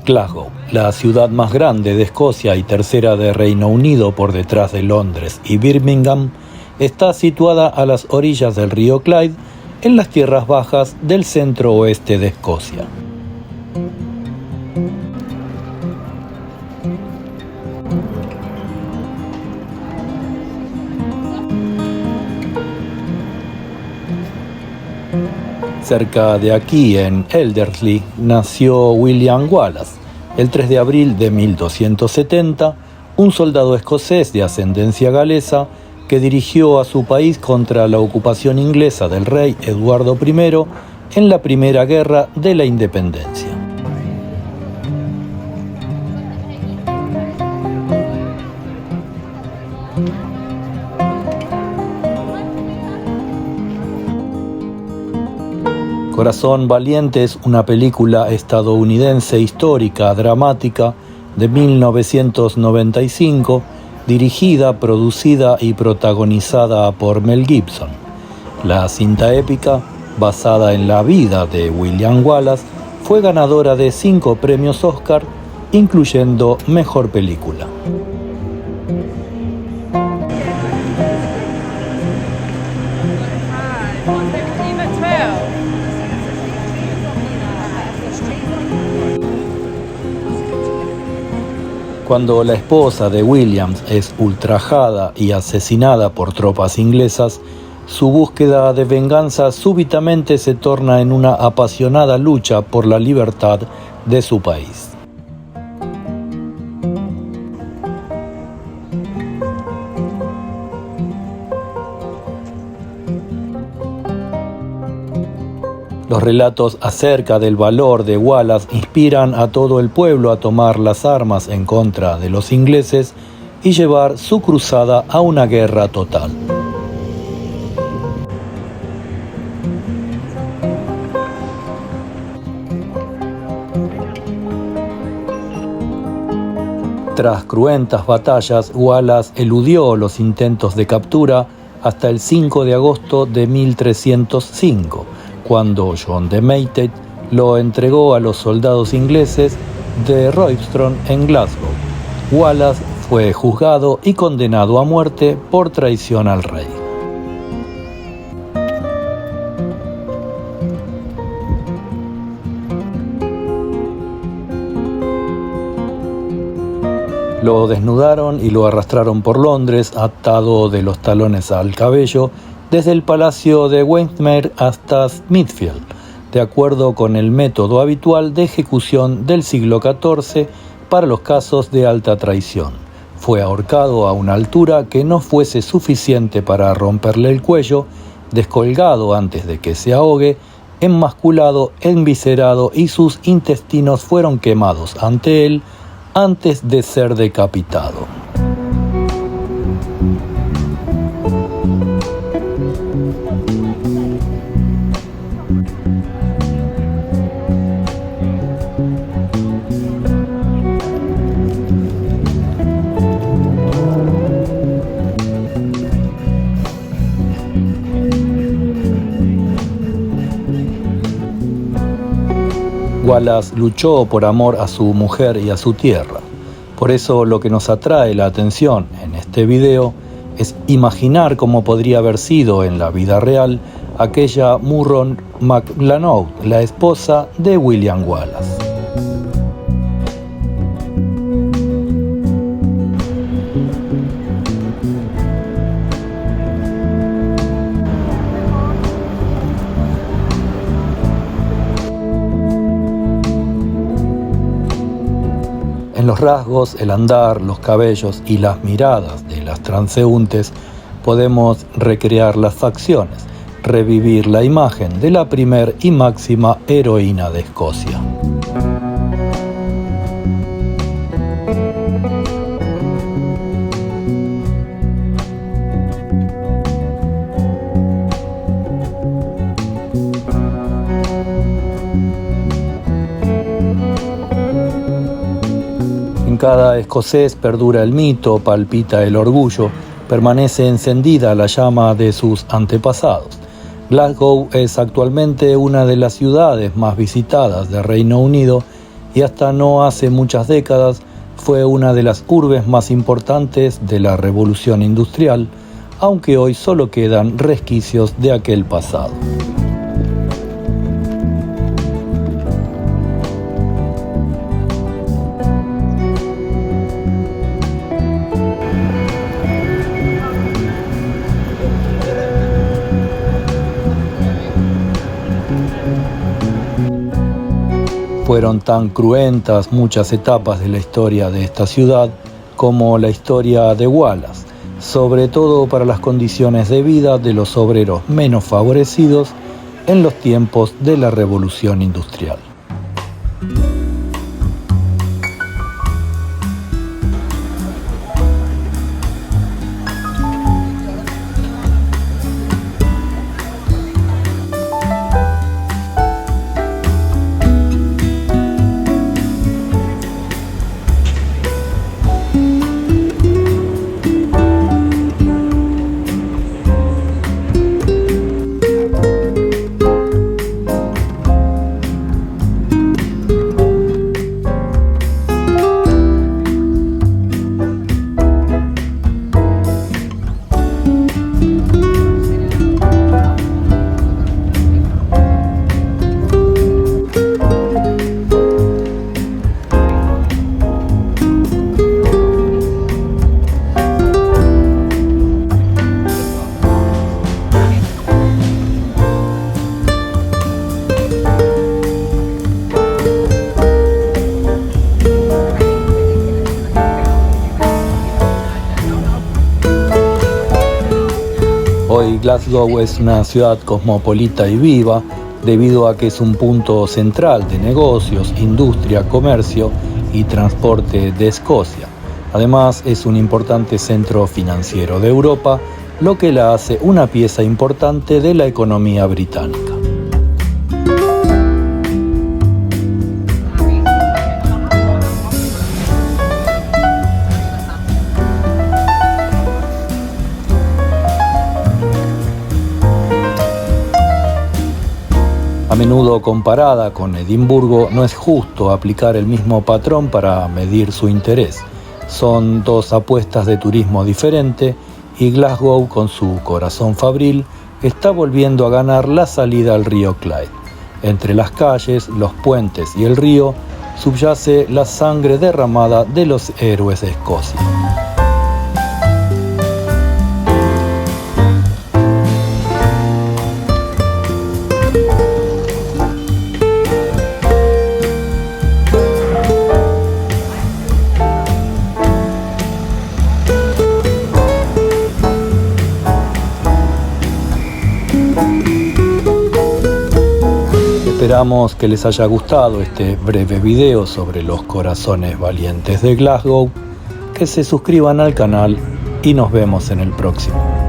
Glasgow, la ciudad más grande de Escocia y tercera de Reino Unido por detrás de Londres y Birmingham, está situada a las orillas del río Clyde, en las tierras bajas del centro-oeste de Escocia. Cerca de aquí, en Elderslie, nació William Wallace, el 3 de abril de 1270, un soldado escocés de ascendencia galesa que dirigió a su país contra la ocupación inglesa del rey Eduardo I en la Primera Guerra de la Independencia. Corazón Valiente es una película estadounidense histórica, dramática, de 1995, dirigida, producida y protagonizada por Mel Gibson. La cinta épica, basada en la vida de William Wallace, fue ganadora de 5 premios Oscar, incluyendo Mejor Película. Cuando la esposa de Williams es ultrajada y asesinada por tropas inglesas, su búsqueda de venganza súbitamente se torna en una apasionada lucha por la libertad de su país. Los relatos acerca del valor de Wallace inspiran a todo el pueblo a tomar las armas en contra de los ingleses y llevar su cruzada a una guerra total. Tras cruentas batallas, Wallace eludió los intentos de captura hasta el 5 de agosto de 1305, cuando John de Methven lo entregó a los soldados ingleses de Royston en Glasgow. Wallace fue juzgado y condenado a muerte por traición al rey. Lo desnudaron y lo arrastraron por Londres, atado de los talones al cabello, desde el palacio de Westminster hasta Smithfield, de acuerdo con el método habitual de ejecución del siglo XIV para los casos de alta traición. Fue ahorcado a una altura que no fuese suficiente para romperle el cuello, descolgado antes de que se ahogue, enmasculado, enviscerado y sus intestinos fueron quemados ante él antes de ser decapitado. Wallace luchó por amor a su mujer y a su tierra. Por eso lo que nos atrae la atención en este video es imaginar cómo podría haber sido en la vida real aquella Murron McLanough, la esposa de William Wallace. En los rasgos, el andar, los cabellos y las miradas de las transeúntes podemos recrear las facciones, revivir la imagen de la primer y máxima heroína de Escocia. En cada escocés perdura el mito, palpita el orgullo, permanece encendida la llama de sus antepasados. Glasgow es actualmente una de las ciudades más visitadas de Reino Unido y hasta no hace muchas décadas fue una de las urbes más importantes de la Revolución Industrial, aunque hoy solo quedan resquicios de aquel pasado. Fueron tan cruentas muchas etapas de la historia de esta ciudad como la historia de Wallace, sobre todo para las condiciones de vida de los obreros menos favorecidos en los tiempos de la Revolución Industrial. Hoy Glasgow es una ciudad cosmopolita y viva debido a que es un punto central de negocios, industria, comercio y transporte de Escocia. Además es un importante centro financiero de Europa, lo que la hace una pieza importante de la economía británica. A menudo comparada con Edimburgo, no es justo aplicar el mismo patrón para medir su interés. Son dos apuestas de turismo diferente y Glasgow, con su corazón fabril, está volviendo a ganar la salida al río Clyde. Entre las calles, los puentes y el río subyace la sangre derramada de los héroes de Escocia. Esperamos que les haya gustado este breve video sobre los corazones valientes de Glasgow, que se suscriban al canal y nos vemos en el próximo.